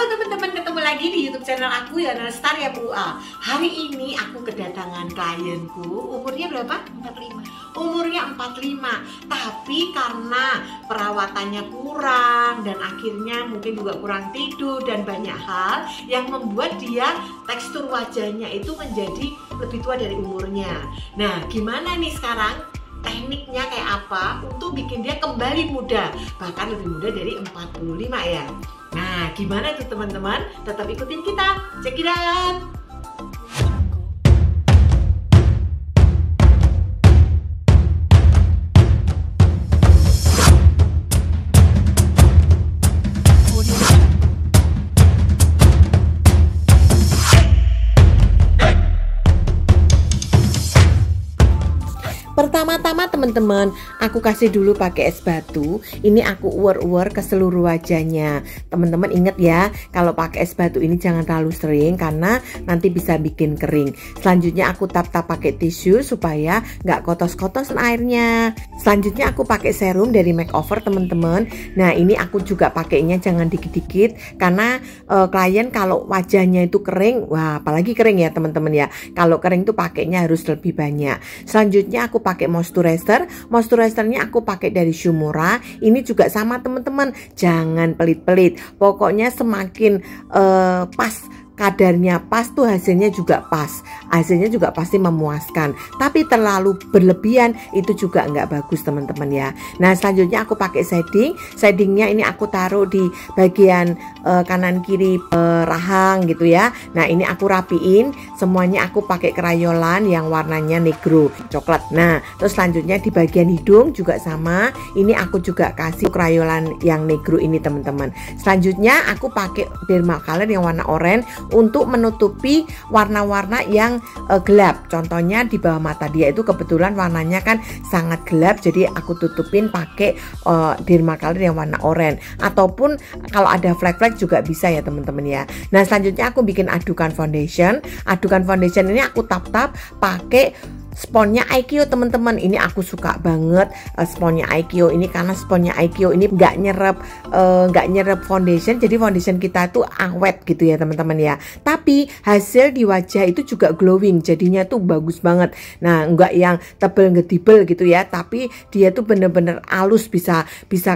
Halo teman-teman, ketemu lagi di YouTube channel aku ya, Lestari Pua. Hari ini aku kedatangan klienku, umurnya berapa? 45. Umurnya 45. Tapi karena perawatannya kurang dan akhirnya mungkin juga kurang tidur dan banyak hal yang membuat dia tekstur wajahnya itu menjadi lebih tua dari umurnya. Nah, gimana nih sekarang? Tekniknya kayak apa untuk bikin dia kembali muda, bahkan lebih muda dari 45 ya. Nah, gimana tuh teman-teman? Tetap ikutin kita, check it out. Pertama-tama teman-teman, aku kasih dulu pakai es batu. Ini aku uwer-uwer ke seluruh wajahnya. Teman-teman ingat ya, kalau pakai es batu ini jangan terlalu sering karena nanti bisa bikin kering. Selanjutnya aku tap-tap pakai tisu supaya nggak kotos-kotos airnya. Selanjutnya aku pakai serum dari Makeover teman-teman. Nah ini aku juga pakainya jangan dikit-dikit karena klien kalau wajahnya itu kering, wah apalagi kering ya teman-teman ya. Kalau kering tuh pakainya harus lebih banyak. Selanjutnya aku pakai moisturizer. Moisturizernya aku pakai dari Shumura. Ini juga sama teman-teman, jangan pelit-pelit. Pokoknya semakin pas kadarnya pas tuh hasilnya juga pas, hasilnya juga pasti memuaskan. Tapi terlalu berlebihan itu juga nggak bagus teman-teman ya. Nah selanjutnya aku pakai shadingnya ini aku taruh di bagian kanan kiri rahang gitu ya. Nah ini aku rapiin semuanya, aku pakai krayolan yang warnanya negro coklat. Nah terus selanjutnya di bagian hidung juga sama, ini aku juga kasih krayolan yang negro ini teman-teman. Selanjutnya aku pakai Dermacolor yang warna oranye untuk menutupi warna-warna yang gelap. Contohnya di bawah mata dia itu kebetulan warnanya kan sangat gelap, jadi aku tutupin pakai Dermacolor yang warna oranye. Ataupun kalau ada flek-flek juga bisa ya teman-teman ya. Nah selanjutnya aku bikin adukan foundation. Adukan foundation ini aku tap-tap pakai sponnya IQ teman-teman. Ini aku suka banget sponnya IQ ini karena sponnya IQ ini nggak nyerap foundation, jadi foundation kita tuh awet gitu ya teman-teman ya. Tapi hasil di wajah itu juga glowing, jadinya tuh bagus banget. Nah nggak yang tebel ngedibel gitu ya, tapi dia tuh bener-bener halus, bisa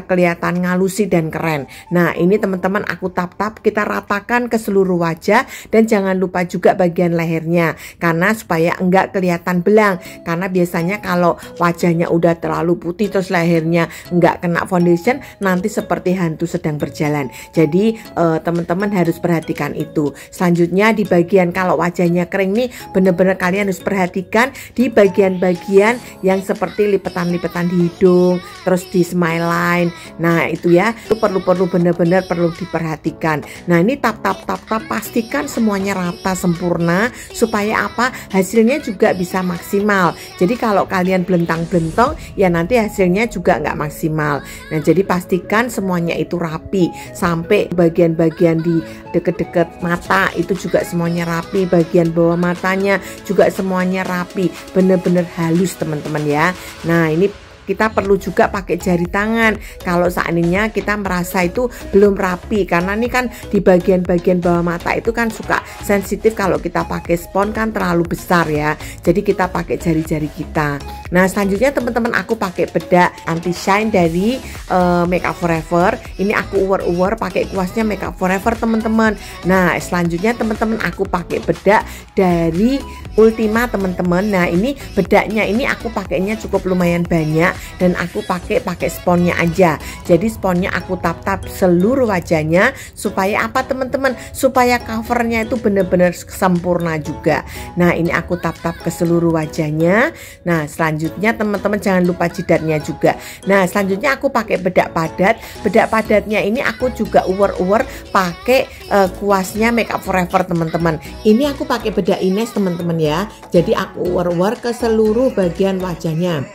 kelihatan ngalusi dan keren. Nah ini teman-teman aku tap-tap, kita ratakan ke seluruh wajah dan jangan lupa juga bagian lehernya karena supaya enggak kelihatan belang. Karena biasanya kalau wajahnya udah terlalu putih terus lehernya nggak kena foundation, nanti seperti hantu sedang berjalan. Jadi teman-teman harus perhatikan itu. Selanjutnya di bagian kalau wajahnya kering nih, bener-bener kalian harus perhatikan di bagian-bagian yang seperti lipetan-lipetan di hidung, terus di smile line. Nah itu ya, itu perlu bener-bener perlu diperhatikan. Nah ini tap pastikan semuanya rata sempurna supaya apa, hasilnya juga bisa maksimal. Jadi kalau kalian belentang-belentong ya nanti hasilnya juga nggak maksimal. Nah jadi pastikan semuanya itu rapi, sampai bagian-bagian di deket-deket mata itu juga semuanya rapi, bagian bawah matanya juga semuanya rapi, bener-bener halus teman-teman ya. Nah ini kita perlu juga pakai jari tangan kalau seandainya kita merasa itu belum rapi, karena ini kan di bagian-bagian bawah mata itu kan suka sensitif kalau kita pakai spons kan terlalu besar ya. Jadi kita pakai jari-jari kita. Nah selanjutnya teman-teman aku pakai bedak anti shine dari Makeup Forever. Ini aku uwer-uwer pakai kuasnya Makeup Forever teman-teman. Nah selanjutnya teman-teman aku pakai bedak dari Ultima teman-teman. Nah ini bedaknya ini aku pakainya cukup lumayan banyak dan aku pakai sponnya aja. Jadi sponnya aku tap-tap seluruh wajahnya supaya apa teman-teman? Supaya covernya itu benar-benar sempurna juga. Nah ini aku tap-tap ke seluruh wajahnya. Nah selanjutnya teman-teman jangan lupa jidatnya juga. Nah selanjutnya aku pakai bedak padat. Bedak padatnya ini aku juga uwer-uwer pakai kuasnya Makeup Forever teman-teman. Ini aku pakai bedak Ines teman-teman ya. Jadi aku uwer-uwer ke seluruh bagian wajahnya.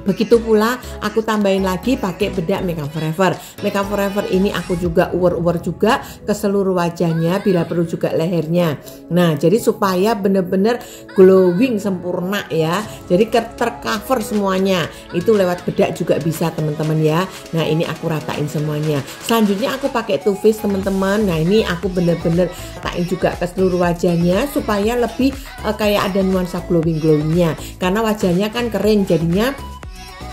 Begitu pula aku tambahin lagi pakai bedak Makeup Forever. Makeup Forever ini aku juga uwer-uwer juga ke seluruh wajahnya, bila perlu juga lehernya. Nah, jadi supaya bener-bener glowing sempurna ya. Jadi tercover semuanya. Itu lewat bedak juga bisa teman-teman ya. Nah, ini aku ratain semuanya. Selanjutnya aku pakai Too Faced teman-teman. Nah, ini aku bener-bener ratain juga ke seluruh wajahnya supaya lebih kayak ada nuansa glowingnya. Karena wajahnya kan kering, jadinya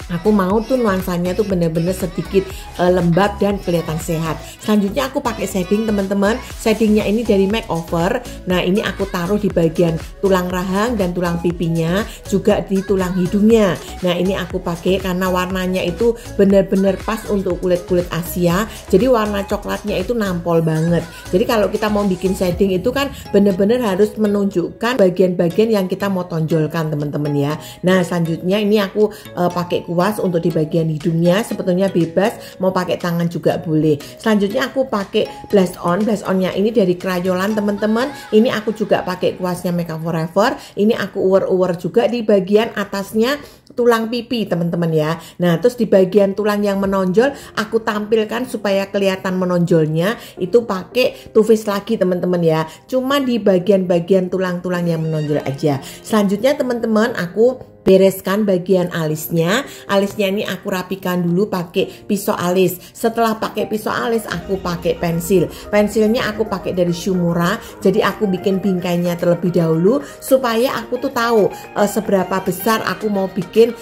aku mau tuh nuansanya tuh bener-bener sedikit lembab dan kelihatan sehat. Selanjutnya aku pakai shading teman-teman. Shadingnya ini dari Makeover. Nah, ini aku taruh di bagian tulang rahang dan tulang pipinya, juga di tulang hidungnya. Nah, ini aku pakai karena warnanya itu bener-bener pas untuk kulit-kulit Asia. Jadi warna coklatnya itu nampol banget. Jadi kalau kita mau bikin shading itu kan bener-bener harus menunjukkan bagian-bagian yang kita mau tonjolkan teman-teman ya. Nah, selanjutnya ini aku pakai untuk di bagian hidungnya, sebetulnya bebas mau pakai tangan juga boleh. Selanjutnya aku pakai blush on. Blush onnya ini dari Crayolan teman-teman. Ini aku juga pakai kuasnya Makeup Forever. Ini aku uwer-uwer juga di bagian atasnya tulang pipi teman-teman ya. Nah, terus di bagian tulang yang menonjol aku tampilkan supaya kelihatan menonjolnya itu pakai Too Faced lagi teman-teman ya. Cuma di bagian-bagian tulang-tulang yang menonjol aja. Selanjutnya teman-teman aku bereskan bagian alisnya. Alisnya ini aku rapikan dulu pakai pisau alis. Setelah pakai pisau alis aku pakai pensil. Pensilnya aku pakai dari Shumura. Jadi aku bikin bingkainya terlebih dahulu supaya aku tuh tahu seberapa besar aku mau bikin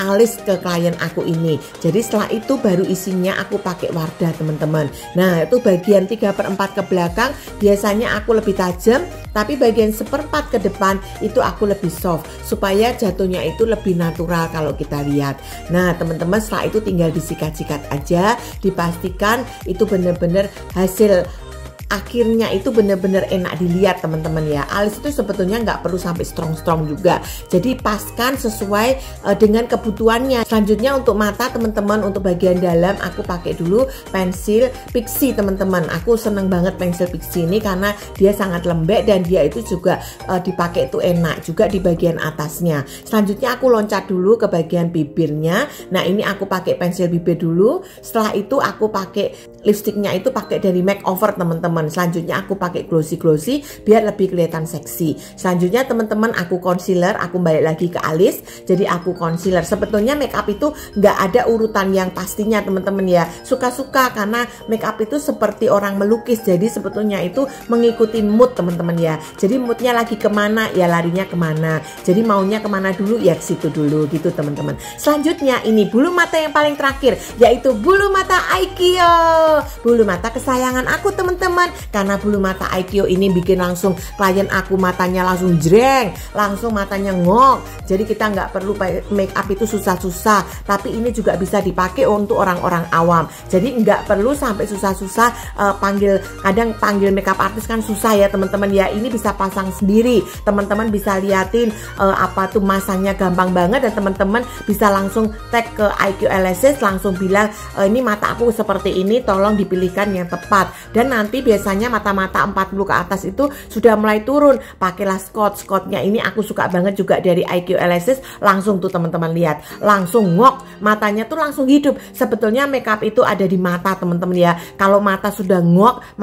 alis ke klien aku ini. Jadi setelah itu baru isinya aku pakai Wardah teman-teman. Nah, itu bagian 3/4 ke belakang biasanya aku lebih tajam, tapi bagian 1/4 ke depan itu aku lebih soft supaya jatuhnya itu lebih natural kalau kita lihat. Nah, teman-teman setelah itu tinggal disikat-sikat aja, dipastikan itu benar-benar hasil akhirnya itu bener-bener enak dilihat teman-teman ya. Alis itu sebetulnya nggak perlu sampai strong-strong juga. Jadi paskan sesuai dengan kebutuhannya. Selanjutnya untuk mata teman-teman, untuk bagian dalam aku pakai dulu pensil Pixi teman-teman. Aku seneng banget pensil Pixi ini karena dia sangat lembek dan dia itu juga dipakai itu enak juga di bagian atasnya. Selanjutnya aku loncat dulu ke bagian bibirnya. Nah, ini aku pakai pensil bibir dulu. Setelah itu aku pakai lipstiknya itu pakai dari Makeover teman-teman. Selanjutnya aku pakai glossy biar lebih kelihatan seksi. Selanjutnya teman-teman aku concealer, aku balik lagi ke alis. Jadi aku concealer. Sebetulnya makeup itu nggak ada urutan yang pastinya teman-teman ya. Suka-suka karena makeup itu seperti orang melukis. Jadi sebetulnya itu mengikuti mood teman-teman ya. Jadi moodnya lagi kemana ya larinya kemana. Jadi maunya kemana dulu ya ke situ dulu gitu teman-teman. Selanjutnya ini bulu mata yang paling terakhir yaitu bulu mata Aikyo. Bulu mata kesayangan aku teman-teman. Karena bulu mata Aikyo ini bikin langsung klien aku matanya langsung jreng, langsung matanya ngok. Jadi kita nggak perlu make up itu susah-susah, tapi ini juga bisa dipakai untuk orang-orang awam. Jadi nggak perlu sampai susah-susah kadang panggil makeup artist kan susah ya teman-teman ya. Ini bisa pasang sendiri, teman-teman bisa liatin apa tuh masanya gampang banget dan teman-teman bisa langsung tag ke Aikyo LSS langsung bilang ini mata aku seperti ini, tolong dipilihkan yang tepat. Dan nanti biasanya mata-mata 40 ke atas itu sudah mulai turun. Pakailah Scotch-nya ini aku suka banget juga dari Aikyo LSS. Langsung tuh teman-teman lihat, langsung ngok, matanya tuh langsung hidup. Sebetulnya makeup itu ada di mata teman-teman ya. Kalau mata sudah ngok,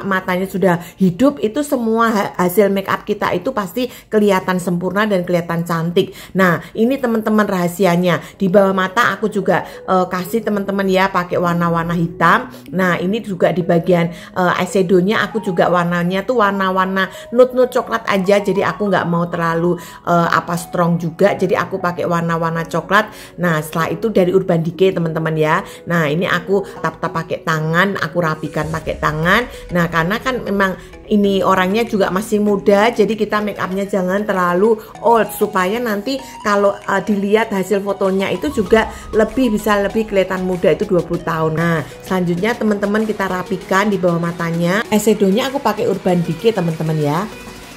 matanya sudah hidup, itu semua hasil makeup kita itu pasti kelihatan sempurna dan kelihatan cantik. Nah, ini teman-teman rahasianya. Di bawah mata aku juga kasih teman-teman ya pakai warna-warna hitam. Nah, ini juga di bagian eyeshadownya aku juga warnanya tuh warna-warna nude coklat aja. Jadi aku nggak mau terlalu strong juga. Jadi aku pakai warna-warna coklat. Nah, setelah itu dari Urban Decay teman-teman ya. Nah, ini aku tap-tap pakai tangan, aku rapikan pakai tangan. Nah, karena kan memang ini orangnya juga masih muda, jadi kita make upnya jangan terlalu old supaya nanti kalau dilihat hasil fotonya itu juga bisa lebih kelihatan muda, itu 20 tahun. Nah, selanjutnya teman-teman kita rapikan di bawah matanya. Eyeshadownya aku pakai Urban Decay teman-teman ya.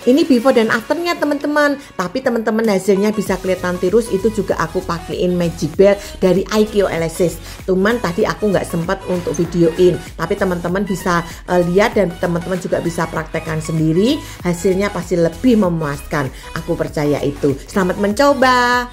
Ini before dan afternya teman-teman. Tapi teman-teman hasilnya bisa kelihatan tirus. Itu juga aku pakein Magic Bell dari Aikyo LSS. Cuman tadi aku nggak sempat untuk videoin. Tapi teman-teman bisa lihat dan teman-teman juga bisa praktekkan sendiri. Hasilnya pasti lebih memuaskan. Aku percaya itu. Selamat mencoba.